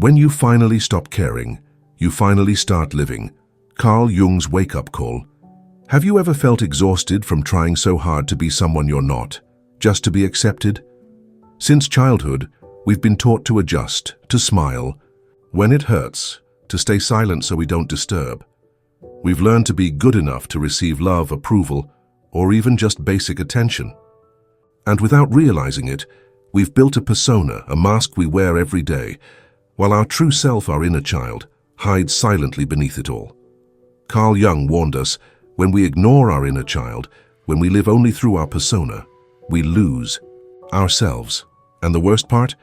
When you finally stop caring, you finally start living. Carl Jung's wake-up call. Have you ever felt exhausted from trying so hard to be someone you're not, just to be accepted? Since childhood, we've been taught to adjust, to smile. When it hurts, to stay silent so we don't disturb. We've learned to be good enough to receive love, approval, or even just basic attention. And without realizing it, we've built a persona, a mask we wear every day, while our true self, our inner child, hides silently beneath it all. Carl Jung warned us, when we ignore our inner child, when we live only through our persona, we lose ourselves. And the worst part?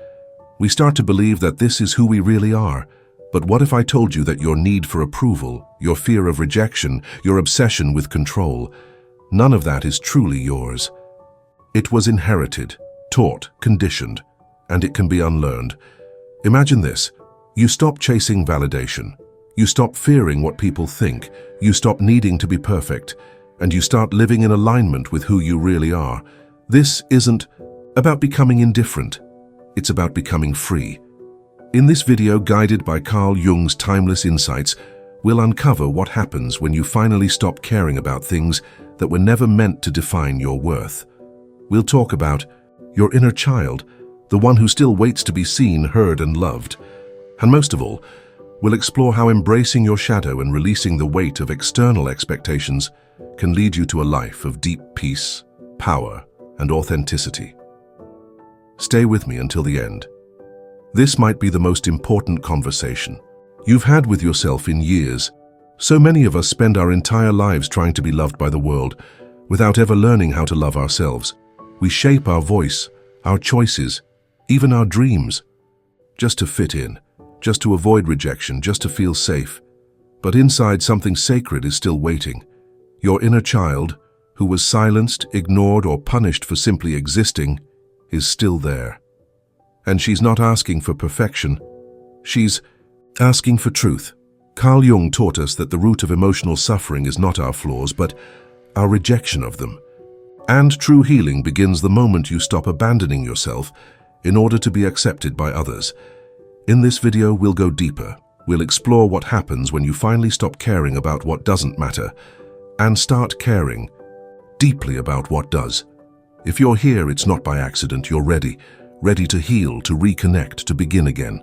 We start to believe that this is who we really are. But what if I told you that your need for approval, your fear of rejection, your obsession with control, none of that is truly yours? It was inherited, taught, conditioned, and it can be unlearned. Imagine this. You stop chasing validation. You stop fearing what people think. You stop needing to be perfect. And you start living in alignment with who you really are. This isn't about becoming indifferent. It's about becoming free. In this video, guided by Carl Jung's timeless insights, we'll uncover what happens when you finally stop caring about things that were never meant to define your worth. We'll talk about your inner child, the one who still waits to be seen, heard, and loved. And most of all, we'll explore how embracing your shadow and releasing the weight of external expectations can lead you to a life of deep peace, power, and authenticity. Stay with me until the end. This might be the most important conversation you've had with yourself in years. So many of us spend our entire lives trying to be loved by the world without ever learning how to love ourselves. We shape our voice, our choices, even our dreams, just to fit in, just to avoid rejection, just to feel safe. But inside, something sacred is still waiting. Your inner child, who was silenced, ignored, or punished for simply existing, is still there. And she's not asking for perfection. She's asking for truth. Carl Jung taught us that the root of emotional suffering is not our flaws, but our rejection of them. And true healing begins the moment you stop abandoning yourself in order to be accepted by others. In this video, we'll go deeper. We'll explore what happens when you finally stop caring about what doesn't matter and start caring deeply about what does. If you're here, it's not by accident. You're ready to heal, to reconnect, to begin again.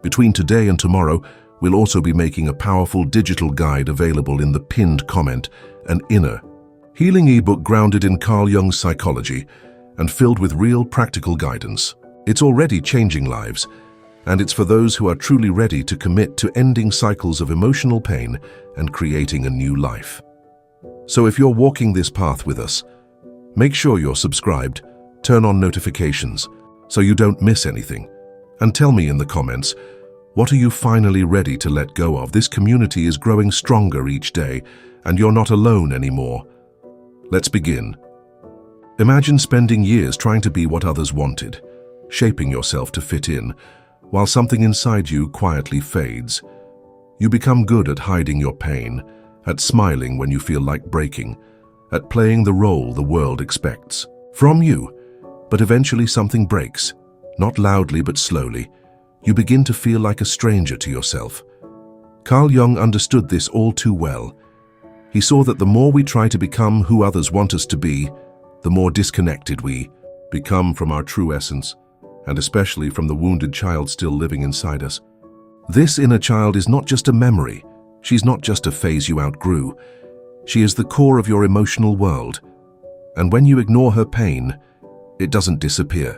Between today and tomorrow, we'll also be making a powerful digital guide available in the pinned comment, an inner healing ebook grounded in Carl Jung's psychology and filled with real practical guidance. It's already changing lives, and it's for those who are truly ready to commit to ending cycles of emotional pain and creating a new life. So if you're walking this path with us, make sure you're subscribed, turn on notifications, so you don't miss anything. And tell me in the comments, what are you finally ready to let go of? This community is growing stronger each day, and you're not alone anymore. Let's begin. Imagine spending years trying to be what others wanted, shaping yourself to fit in, while something inside you quietly fades. You become good at hiding your pain, at smiling when you feel like breaking, at playing the role the world expects from you. But eventually something breaks, not loudly but slowly. You begin to feel like a stranger to yourself. Carl Jung understood this all too well. He saw that the more we try to become who others want us to be, the more disconnected we become from our true essence, and especially from the wounded child still living inside us. This inner child is not just a memory. She's not just a phase you outgrew. She is the core of your emotional world. And when you ignore her pain, it doesn't disappear.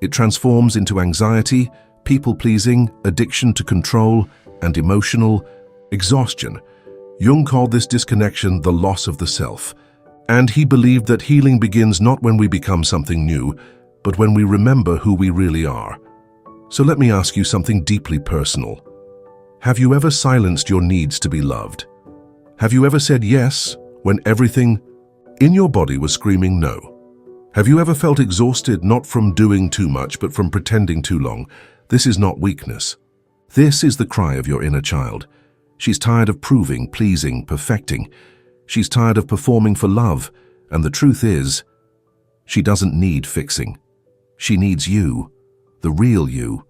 It transforms into anxiety, people-pleasing, addiction to control, and emotional exhaustion. Jung called this disconnection the loss of the self, and he believed that healing begins not when we become something new, but when we remember who we really are. So let me ask you something deeply personal. Have you ever silenced your needs to be loved? Have you ever said yes when everything in your body was screaming no? Have you ever felt exhausted not from doing too much but from pretending too long? This is not weakness. This is the cry of your inner child. She's tired of proving, pleasing, perfecting. She's tired of performing for love, and the truth is, she doesn't need fixing. She needs you, the real you,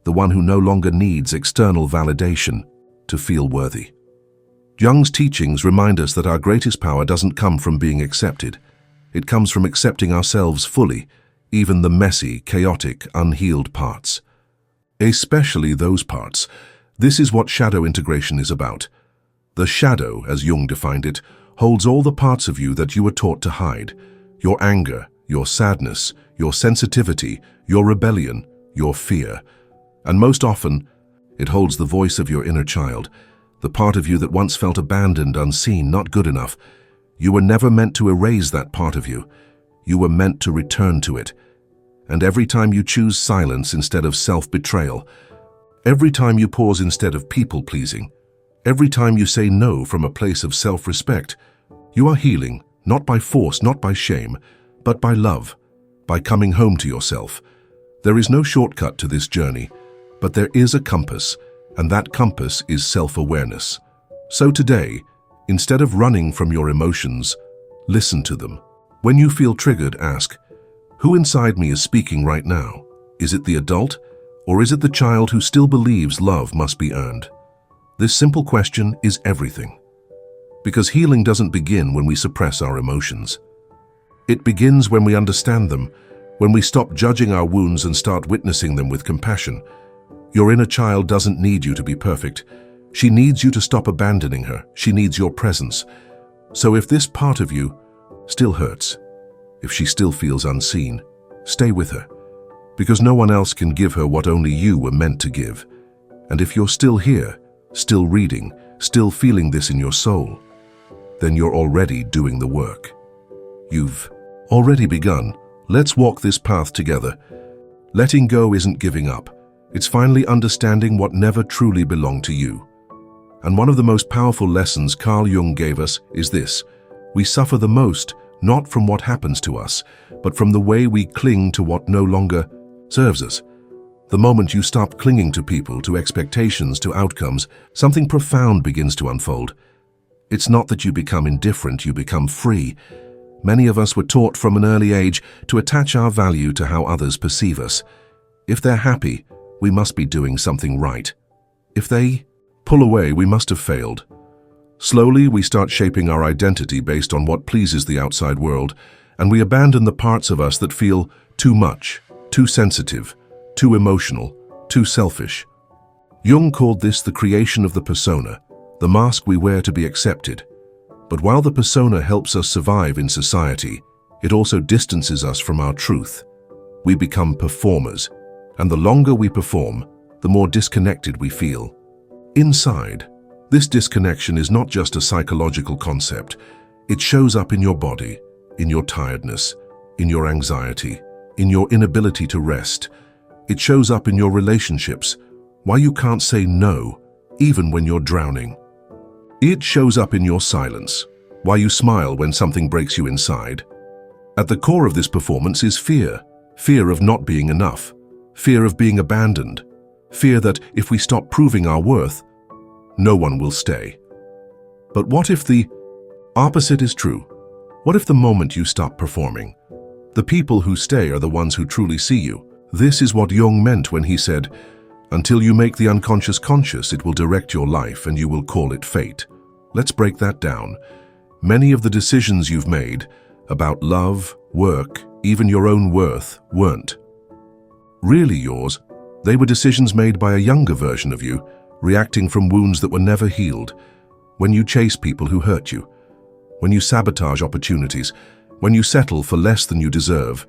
the one who no longer needs external validation to feel worthy. Jung's teachings remind us that our greatest power doesn't come from being accepted. It comes from accepting ourselves fully, even the messy, chaotic, unhealed parts. Especially those parts. This is what shadow integration is about. The shadow, as Jung defined it, holds all the parts of you that you were taught to hide. Your anger, your sadness, your sensitivity, your rebellion, your fear. And most often, it holds the voice of your inner child, the part of you that once felt abandoned, unseen, not good enough. You were never meant to erase that part of you. You were meant to return to it. And every time you choose silence instead of self-betrayal, every time you pause instead of people-pleasing, every time you say no from a place of self-respect, you are healing, not by force, not by shame, but by love, by coming home to yourself. There is no shortcut to this journey, but there is a compass, and that compass is self-awareness. So today, instead of running from your emotions, listen to them. When you feel triggered, ask, who inside me is speaking right now? Is it the adult, or is it the child who still believes love must be earned? This simple question is everything. Because healing doesn't begin when we suppress our emotions. It begins when we understand them, when we stop judging our wounds and start witnessing them with compassion. Your inner child doesn't need you to be perfect. She needs you to stop abandoning her. She needs your presence. So if this part of you still hurts, if she still feels unseen, stay with her. Because no one else can give her what only you were meant to give. And if you're still here, still reading, still feeling this in your soul, then you're already doing the work. You've already begun. Let's walk this path together. Letting go isn't giving up. It's finally understanding what never truly belonged to you. And one of the most powerful lessons Carl Jung gave us is this: we suffer the most, not from what happens to us, but from the way we cling to what no longer serves us. The moment you stop clinging to people, to expectations, to outcomes, something profound begins to unfold. It's not that you become indifferent, you become free. Many of us were taught from an early age to attach our value to how others perceive us. If they're happy, we must be doing something right. If they pull away, we must have failed. Slowly, we start shaping our identity based on what pleases the outside world, and we abandon the parts of us that feel too much, too sensitive, too emotional, too selfish. Jung called this the creation of the persona, the mask we wear to be accepted. But while the persona helps us survive in society, it also distances us from our truth. We become performers, and the longer we perform, the more disconnected we feel. Inside, this disconnection is not just a psychological concept. It shows up in your body, in your tiredness, in your anxiety, in your inability to rest. It shows up in your relationships, why you can't say no, even when you're drowning. It shows up in your silence, why you smile when something breaks you inside. At the core of this performance is fear. Fear of not being enough. Fear of being abandoned. Fear that if we stop proving our worth, no one will stay. But what if the opposite is true? What if the moment you stop performing, the people who stay are the ones who truly see you? This is what Jung meant when he said, until you make the unconscious conscious, it will direct your life and you will call it fate. Let's break that down. Many of the decisions you've made about love, work, even your own worth weren't really yours. They were decisions made by a younger version of you, reacting from wounds that were never healed. When you chase people who hurt you, when you sabotage opportunities, when you settle for less than you deserve,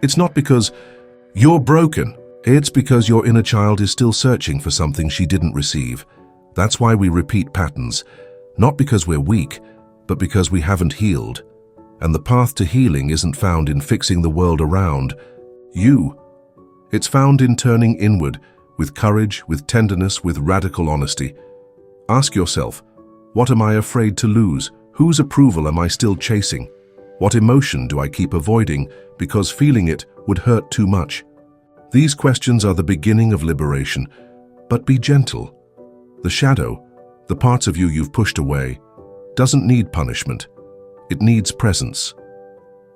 it's not because you're broken. It's because your inner child is still searching for something she didn't receive. That's why we repeat patterns, not because we're weak, but because we haven't healed. And the path to healing isn't found in fixing the world around you. It's found in turning inward, with courage, with tenderness, with radical honesty. Ask yourself, what am I afraid to lose? Whose approval am I still chasing? What emotion do I keep avoiding because feeling it would hurt too much? These questions are the beginning of liberation, but be gentle. The shadow, the parts of you you've pushed away, doesn't need punishment. It needs presence.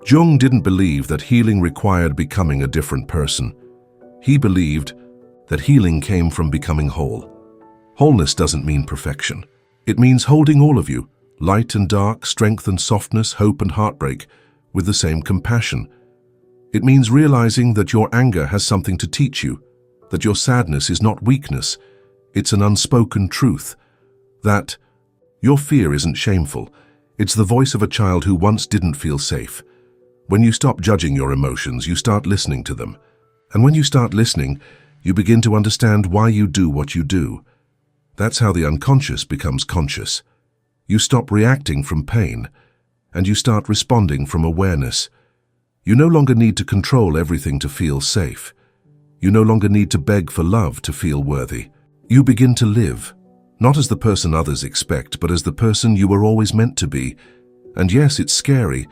Jung didn't believe that healing required becoming a different person. He believed that healing came from becoming whole. Wholeness doesn't mean perfection. It means holding all of you, light and dark, strength and softness, hope and heartbreak, with the same compassion. It means realizing that your anger has something to teach you, that your sadness is not weakness, it's an unspoken truth, that your fear isn't shameful, it's the voice of a child who once didn't feel safe. When you stop judging your emotions, you start listening to them. And when you start listening, you begin to understand why you do what you do. That's how the unconscious becomes conscious. You stop reacting from pain, and you start responding from awareness. You no longer need to control everything to feel safe. You no longer need to beg for love to feel worthy. You begin to live, not as the person others expect, but as the person you were always meant to be. And yes, it's scary.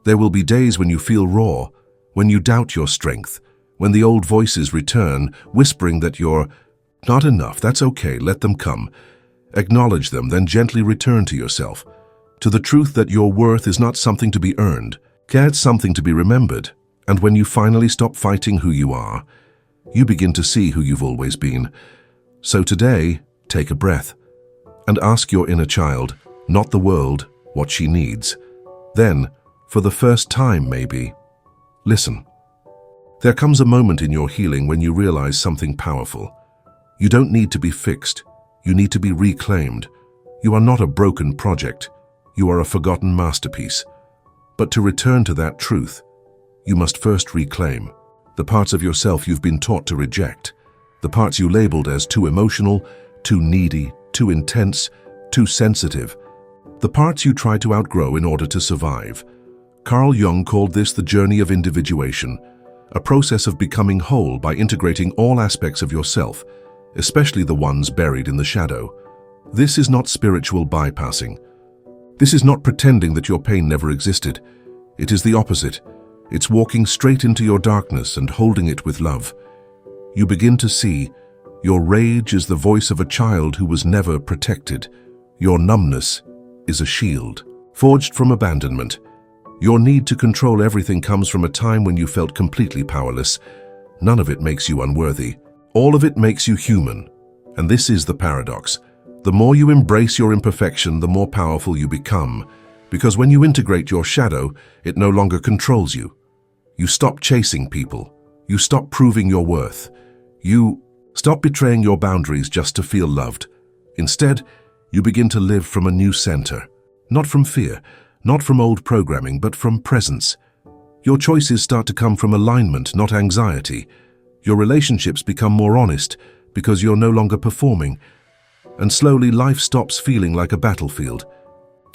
There will be days when you feel raw, when you doubt your strength, when the old voices return, whispering that you're not enough. That's okay, let them come. Acknowledge them, then gently return to yourself, to the truth that your worth is not something to be earned, it's something to be remembered. And when you finally stop fighting who you are, you begin to see who you've always been. So today, take a breath and ask your inner child, not the world, what she needs. Then, for the first time maybe, listen. There comes a moment in your healing when you realize something powerful. You don't need to be fixed. You need to be reclaimed. You are not a broken project. You are a forgotten masterpiece. But to return to that truth, you must first reclaim the parts of yourself you've been taught to reject, the parts you labeled as too emotional, too needy, too intense, too sensitive, the parts you tried to outgrow in order to survive. Carl Jung called this the journey of individuation, a process of becoming whole by integrating all aspects of yourself, especially the ones buried in the shadow. This is not spiritual bypassing. This is not pretending that your pain never existed. It is the opposite. It's walking straight into your darkness and holding it with love. You begin to see your rage is the voice of a child who was never protected. Your numbness is a shield, forged from abandonment. Your need to control everything comes from a time when you felt completely powerless. None of it makes you unworthy. All of it makes you human. And this is the paradox. The more you embrace your imperfection, the more powerful you become. Because when you integrate your shadow, it no longer controls you. You stop chasing people. You stop proving your worth. You stop betraying your boundaries just to feel loved. Instead, you begin to live from a new center. Not from fear, not from old programming, but from presence. Your choices start to come from alignment, not anxiety. Your relationships become more honest because you're no longer performing. And slowly life stops feeling like a battlefield.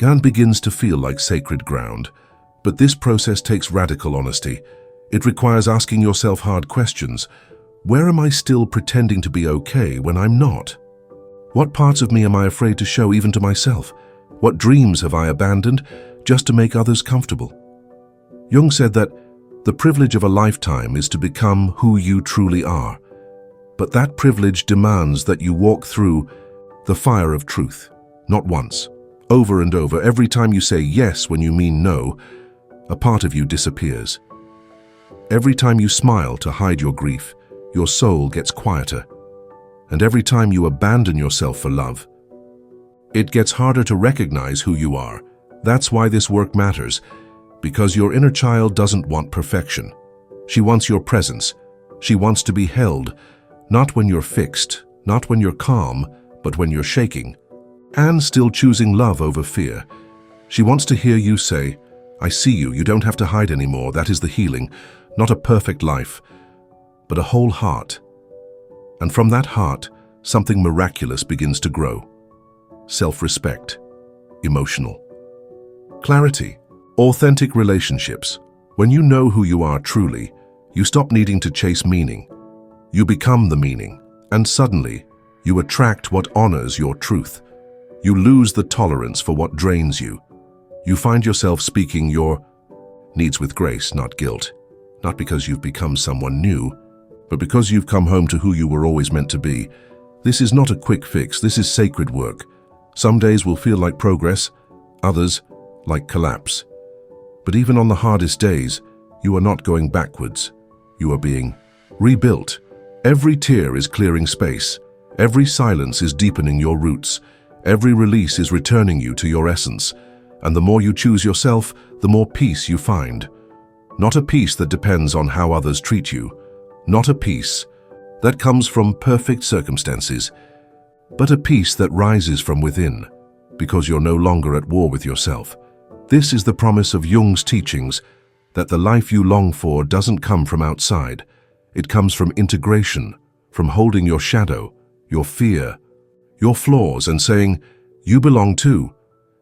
and begins to feel like sacred ground. But this process takes radical honesty. It requires asking yourself hard questions. Where am I still pretending to be okay when I'm not? What parts of me am I afraid to show even to myself? What dreams have I abandoned just to make others comfortable? Jung said that the privilege of a lifetime is to become who you truly are. But that privilege demands that you walk through the fire of truth, not once, over and over. Every time you say yes when you mean no, a part of you disappears. Every time you smile to hide your grief, your soul gets quieter. And every time you abandon yourself for love, it gets harder to recognize who you are. That's why this work matters, because your inner child doesn't want perfection. She wants your presence. She wants to be held, not when you're fixed, not when you're calm, but when you're shaking, and still choosing love over fear. She wants to hear you say, "I see you, you don't have to hide anymore." That is the healing, not a perfect life, but a whole heart. And from that heart, something miraculous begins to grow. Self-respect, emotional clarity, authentic relationships. When you know who you are truly, you stop needing to chase meaning. You become the meaning, and suddenly, you attract what honors your truth. You lose the tolerance for what drains you. You find yourself speaking your needs with grace, not guilt. Not because you've become someone new, but because you've come home to who you were always meant to be. This is not a quick fix, this is sacred work. Some days will feel like progress, others like collapse. But even on the hardest days, you are not going backwards. You are being rebuilt, Every tear is clearing space. Every silence is deepening your roots. Every release is returning you to your essence. And the more you choose yourself, the more peace you find. Not a peace that depends on how others treat you. Not a peace that comes from perfect circumstances, but a peace that rises from within, because you're no longer at war with yourself. This is the promise of Jung's teachings, that the life you long for doesn't come from outside. It comes from integration, from holding your shadow, your fear, your flaws, and saying, you belong too.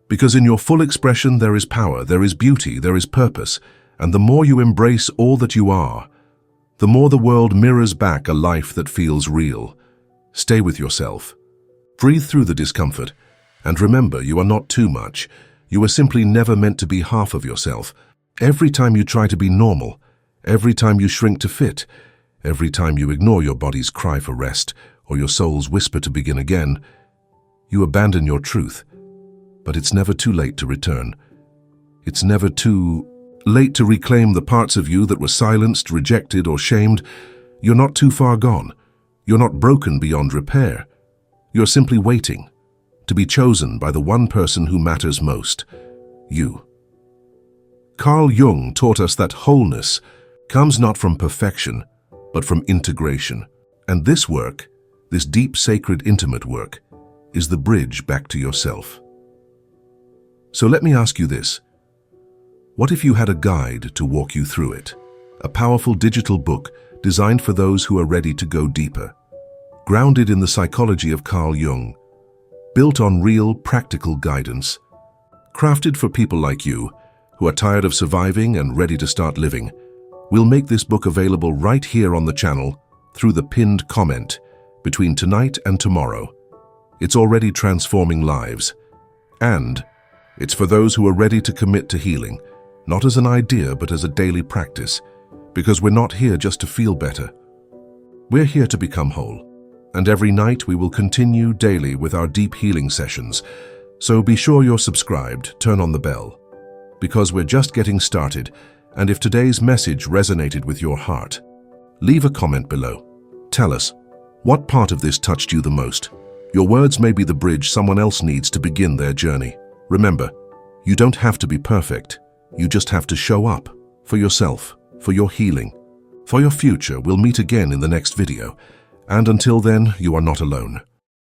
Because in your full expression there is power, there is beauty, there is purpose, and the more you embrace all that you are, the more the world mirrors back a life that feels real. Stay with yourself. Breathe through the discomfort, and remember, you are not too much. You are simply never meant to be half of yourself. Every time you try to be normal, every time you shrink to fit, every time you ignore your body's cry for rest or your soul's whisper to begin again, you abandon your truth. But it's never too late to return. It's never too late to reclaim the parts of you that were silenced, rejected, or shamed. You're not too far gone. You're not broken beyond repair. You're simply waiting to be chosen by the one person who matters most, you. Carl Jung taught us that wholeness comes not from perfection, but from integration. And this work, this deep, sacred, intimate work, is the bridge back to yourself. So let me ask you this. What if you had a guide to walk you through it? A powerful digital book designed for those who are ready to go deeper. Grounded in the psychology of Carl Jung, built on real, practical guidance. Crafted for people like you, who are tired of surviving and ready to start living. We'll make this book available right here on the channel through the pinned comment between tonight and tomorrow. It's already transforming lives. And it's for those who are ready to commit to healing, not as an idea but as a daily practice, because we're not here just to feel better. We're here to become whole. And every night we will continue daily with our deep healing sessions. So be sure you're subscribed, turn on the bell, because we're just getting started. And if today's message resonated with your heart, leave a comment below. Tell us, what part of this touched you the most? Your words may be the bridge someone else needs to begin their journey. Remember, you don't have to be perfect. You just have to show up for yourself, for your healing, for your future. We'll meet again in the next video. And until then, you are not alone.